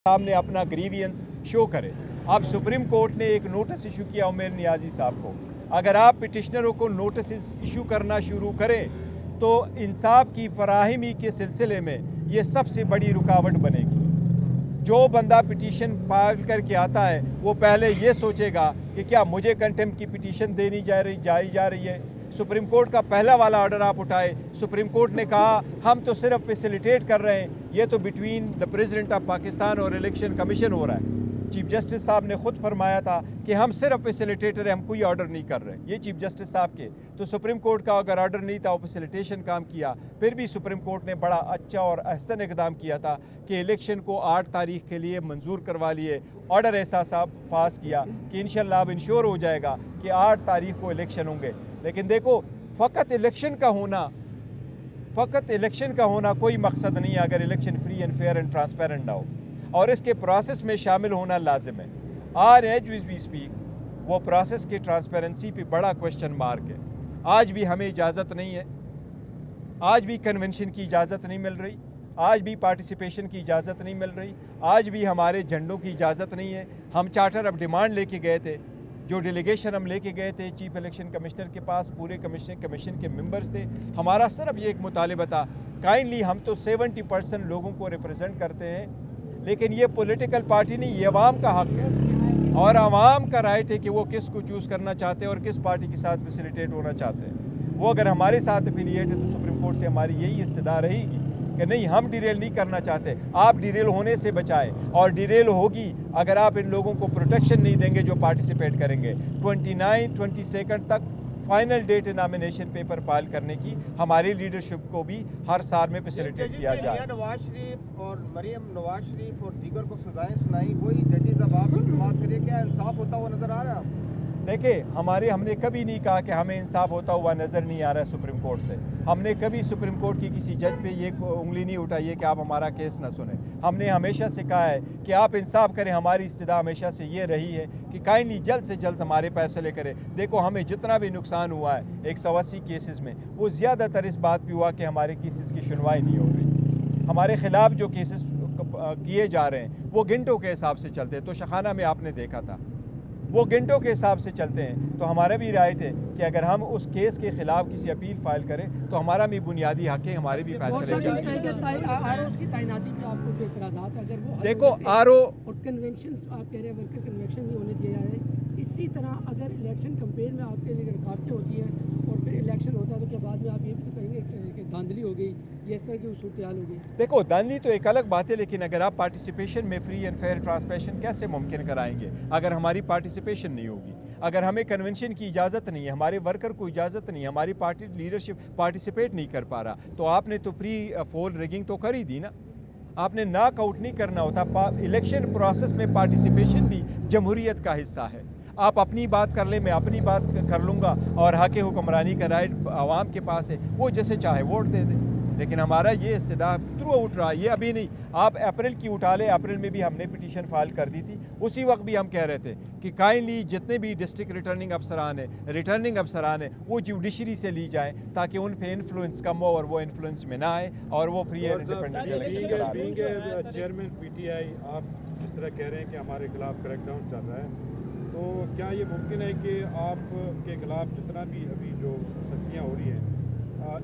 सामने अपना grievance show करे। अब सुप्रीम कोर्ट ने एक नोटिस इशू किया उमर नियाजी साहब को। अगर आप पिटिशनरों को नोटिस इशू करना शुरू करें तो इंसाफ की फराहमी के सिलसिले में ये सबसे बड़ी रुकावट बनेगी। जो बंदा पिटीशन फाइल करके आता है वो पहले ये सोचेगा कि क्या मुझे कंटेम्प्ट की पिटीशन देनी जा रही है। सुप्रीम कोर्ट का पहला वाला ऑर्डर आप उठाए, सुप्रीम कोर्ट ने कहा हम तो सिर्फ फैसिलिटेट कर रहे हैं, ये तो between the president of Pakistan और इलेक्शन कमीशन हो रहा है। चीफ जस्टिस साहब ने खुद फरमाया था कि हम सिर्फ फैसिलिटेटर हैं, हम कोई ऑर्डर नहीं कर रहे। ये चीफ जस्टिस साहब के तो सुप्रीम कोर्ट का अगर ऑर्डर नहीं था, वो फैसिलिटेशन काम किया, फिर भी सुप्रीम कोर्ट ने बड़ा अच्छा और अहसन इक़दाम किया था कि इलेक्शन को 8 तारीख के लिए मंजूर करवा लिए। ऑर्डर ऐसा साहब पास किया कि इंशाल्लाह अब इंश्योर हो जाएगा कि 8 तारीख को इलेक्शन होंगे। लेकिन देखो, फ़कत इलेक्शन का होना कोई मकसद नहीं है अगर election free and fair and transparent ना हो, और इसके प्रोसेस में शामिल होना लाजिम है। आज एज वी स्पीक वो प्रोसेस की ट्रांसपेरेंसी पे बड़ा क्वेश्चन मार्क है। आज भी हमें इजाज़त नहीं है, आज भी कन्वेंशन की इजाज़त नहीं मिल रही, आज भी पार्टिसिपेशन की इजाज़त नहीं मिल रही, आज भी हमारे झंडों की इजाज़त नहीं है। हम चार्टर ऑफ डिमांड लेके गए थे, जो डेलीगेशन हम लेके गए थे चीफ इलेक्शन कमिश्नर के पास, पूरे कमीशन के मेंबर्स थे। हमारा सिर्फ ये एक मुतालिबा था, काइंडली हम तो 70% लोगों को रिप्रेजेंट करते हैं, लेकिन ये पॉलिटिकल पार्टी नहीं, ये अवाम का हक है और अवाम का राइट है कि वो किस को चूज़ करना चाहते हैं और किस पार्टी के साथ फैसिलिटेट होना चाहते हैं। वो अगर हमारे साथ एफिलिएट है तो सुप्रीम कोर्ट से हमारी यही इस्तदा रहेगी कि नहीं, हम डिरेल नहीं करना चाहते, आप डिरेल होने से बचाएं। और डिरेल होगी अगर आप इन लोगों को प्रोटेक्शन नहीं देंगे जो पार्टिसिपेट करेंगे। 22 तक final date nomination paper file करने की हमारी लीडरशिप को भी हर साल में फैसिलिटेट किया जाए। नवाज शरीफ और मरियम नवाज शरीफ और दीगर को सजाएं सुनाई, वही जजेस अब आप बात करिए, क्या इंसाफ होता हुआ नजर आ रहा है आपको? देखिए, हमने कभी नहीं कहा कि हमें इंसाफ होता हुआ नज़र नहीं आ रहा है सुप्रीम कोर्ट से। हमने कभी सुप्रीम कोर्ट की किसी जज पे ये उंगली नहीं उठाई है कि आप हमारा केस ना सुने। हमने हमेशा से कहा है कि आप इंसाफ करें। हमारी इस्तदा हमेशा से ये रही है कि काइंडली जल्द से जल्द हमारे फैसले करें। देखो, हमें जितना भी नुकसान हुआ है 180 केसेस में, वो ज़्यादातर इस बात पे हुआ कि हमारे केसेस की सुनवाई नहीं हो रही। हमारे ख़िलाफ़ जो केसेस किए जा रहे हैं वो घंटों के हिसाब से चलते हैं। तो शखाना में आपने देखा था, वो घंटों के हिसाब से चलते हैं। तो हमारा भी राइट है कि अगर हम उस केस के खिलाफ किसी अपील फाइल करें तो हमारा भी बुनियादी हक है, हमारे भी फैसले देखो आरओ और कन्वेंशन आप कह रहे हैं वर्कर कन्वेंशन नहीं होने दिया जा रहा है। इसी तरह अगर इलेक्शन कैंपेन में आपके लिए रुकावटें होती हैं और फिर इलेक्शन होता है तो क्या बाद में आप ये भी तो कहेंगे कि धांधली हो गई, ये इस तरह की सूरत हाल हो गई? देखो, धांधली तो एक अलग बात है, लेकिन अगर आप पार्टिसिपेशन में फ्री एंड फेयर ट्रांसपेरेंट कैसे मुमकिन कराएंगे अगर हमारी पार्टिसिपेशन नहीं होगी? अगर हमें कन्वेंशन की इजाज़त नहीं है, हमारे वर्कर को इजाज़त नहीं है, हमारी पार्टी लीडरशिप पार्टिसिपेट नहीं कर पा रहा, तो आपने तो प्री पोल रिगिंग तो कर ही दी ना। आपने नॉक आउट नहीं करना होता। इलेक्शन प्रोसेस में पार्टिसिपेशन भी जमहूरियत का हिस्सा है। आप अपनी बात कर ले, मैं अपनी बात कर लूँगा, और हक़ हुक्मरानी का राइट आवाम के पास है, वो जैसे चाहे वोट दे दे। लेकिन हमारा ये इस्तेदा थ्रू आउट रहा, ये अभी नहीं। आप अप्रैल की उठा ले, अप्रैल में भी हमने पिटीशन फाइल कर दी थी। उसी वक्त भी हम कह रहे थे कि काइंडली जितने भी डिस्ट्रिक्ट रिटर्निंग अफसरान हैं वो जुडिशरी से ली जाएँ ताकि उन पे इन्फ्लुएंस कम हो और वो इन्फ्लुएंस में ना आए और वो फ्री एंड इंडिपेंडेंट इलेक्शन करा। चेयरमैन पीटीआई, आप जिस तरह कह रहे हैं कि हमारे खिलाफ क्रैकडाउन चल रहा है, तो क्या ये मुमकिन है कि आपके खिलाफ जितना भी अभी जो सख्तियाँ हो रही हैं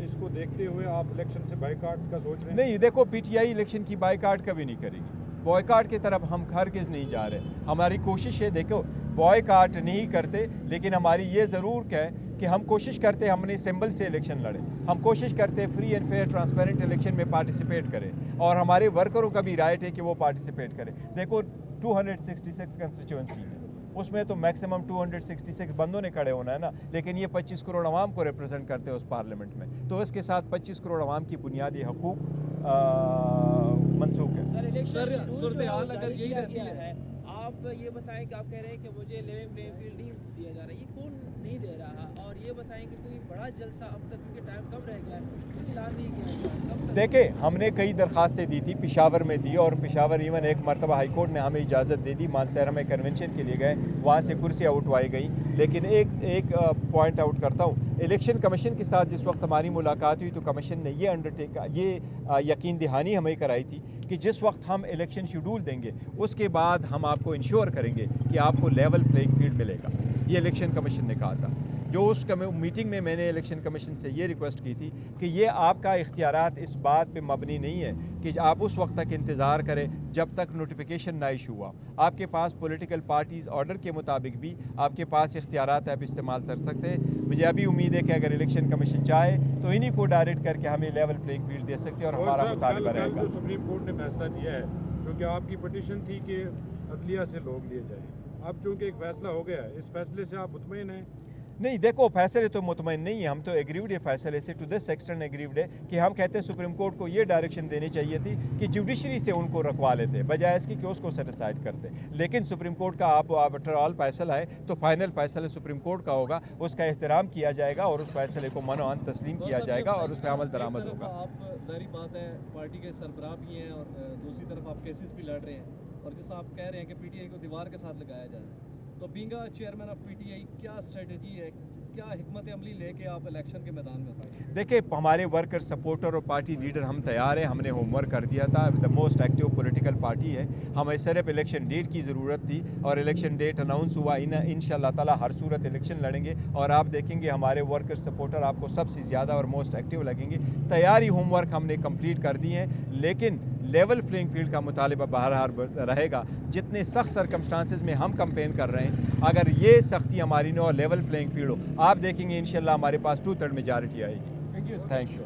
इसको देखते हुए आप इलेक्शन से बाइकाट का सोच रहे हैं? नहीं, देखो, पीटीआई इलेक्शन की बाइकाट कभी नहीं करेगी। बॉयकाट की तरफ हम हरगिज़ नहीं जा रहे। हमारी कोशिश है, देखो, बॉयकाट नहीं करते, लेकिन हमारी ये ज़रूर है कि हम कोशिश करते हमने सिंबल से इलेक्शन लड़े, हम कोशिश करते free and fair transparent election में पार्टिसिपेट करें, और हमारे वर्करों का भी राइट है कि वो पार्टिसिपेट करें। देखो, 266 कंस्टिट्यूंसी है, उसमें तो मैक्सिमम 266 बंदों ने खड़े होना है ना, लेकिन ये 25 करोड़ आवाम को रिप्रेजेंट करते हैं उस पार्लियामेंट में, तो इसके साथ 25 करोड़ आवाम की बुनियादी हकूक मनसूख है। सूरत-ए-हाल अगर यही रहती है, आप ये बताएं कि आप कह रहे हैं कि मुझे लेवल प्लेइंग फील्ड नहीं दिया जा रहा है, ये कौन नहीं दे रहा? और ये बताएं कि कोई बड़ा जलसा अब तक, क्योंकि टाइम कम रह गया है, कोई ऐलान नहीं किया? देखिए, हमने कई दरखास्तें दी थी, पेशावर में दी, और पेशावर इवन एक मरतबा हाई कोर्ट ने हमें इजाज़त दे दी। मानसहरा में कन्वेंशन के लिए गए, वहाँ से कुर्सियाँ उठवाई गई। लेकिन एक पॉइंट आउट करता हूँ, इलेक्शन कमीशन के साथ जिस वक्त हमारी मुलाकात हुई तो कमीशन ने ये यकीन दहानी हमें कराई थी कि जिस वक्त हम इलेक्शन शेड्यूल देंगे उसके बाद हम आपको इंश्योर करेंगे कि आपको लेवल प्लेइंग फील्ड मिलेगा। ये इलेक्शन कमीशन ने कहा था। जो उस मीटिंग में मैंने इलेक्शन कमीशन से ये रिक्वेस्ट की थी कि ये आपका इख्तियारात इस बात पे मबनी नहीं है कि आप उस वक्त तक इंतज़ार करें जब तक नोटिफिकेशन ना इशू हुआ। आपके पास पॉलिटिकल पार्टीज़ ऑर्डर के मुताबिक भी आपके पास इख्तियारात आप इस्तेमाल कर सकते हैं। मुझे अभी उम्मीद है कि अगर इलेक्शन कमीशन चाहे तो इन्हीं को डायरेक्ट करके हमें लेवल प्लेइंग फील्ड दे सकते हैं और हमारा मुतालबा रहेगा। जो सुप्रीम कोर्ट ने फैसला दिया है, क्योंकि आपकी पटिशन थी कि अदलिया से लोग लिए जाएँ, अब चूँकि एक फैसला हो गया है, इस फैसले से आप मुतमईन हैं? नहीं, देखो फैसले तो मुतमईन नहीं है, हम तो एग्रीव्ड है फैसले से, टू दिस एक्सटेंट एग्रीव्ड है कि हम कहते हैं सुप्रीम कोर्ट को ये डायरेक्शन देनी चाहिए थी कि जुडिशरी से उनको रखवा लेते बजाय इसकी कि उसको सेटिसाइड करते। लेकिन सुप्रीम कोर्ट का आप आफ्टर ऑल फैसला है तो फाइनल फैसला सुप्रीम कोर्ट का होगा, उसका एहतराम किया जाएगा और उस फैसले को मनोअन तस्लीम किया जाएगा और उस पर अमल दरामद होगा। आप ज़ाहिर बात है पार्टी के सरबराह भी हैं और दूसरी तरफ आप केसेस भी लड़ रहे हैं और जैसा आप कह रहे हैं कि पीटीआई को दीवार के साथ लगाया जा रहा है, तो बीइंग चेयरमैन ऑफ पीटीआई क्या स्ट्रेटजी है, क्या हिकमत अमली लेके आप इलेक्शन के मैदान में उतरेंगे? देखिए, हमारे वर्कर सपोर्टर और पार्टी लीडर हम तैयार हैं, हमने होमवर्क कर दिया था। The most active political party है, हमें सिर्फ इलेक्शन डेट की ज़रूरत थी और इलेक्शन डेट अनाउंस हुआ। इंशाअल्लाह ताला हर सूरत इलेक्शन लड़ेंगे और आप देखेंगे हमारे वर्कर सपोर्टर आपको सबसे ज़्यादा और मोस्ट एक्टिव लगेंगे। तैयारी होमवर्क हमने कंप्लीट कर दिए हैं, लेकिन लेवल प्लेइंग फील्ड का मुतालिबा बहरहाल रहेगा। जितने सख्त सर्कमस्टांसेस में हम कैंपेन कर रहे हैं, अगर ये सख्ती हमारी न हो, लेवल प्लेइंग फील्ड हो, आप देखेंगे इंशाल्लाह हमारे पास 2/3 मेजॉरिटी आएगी। Thank you.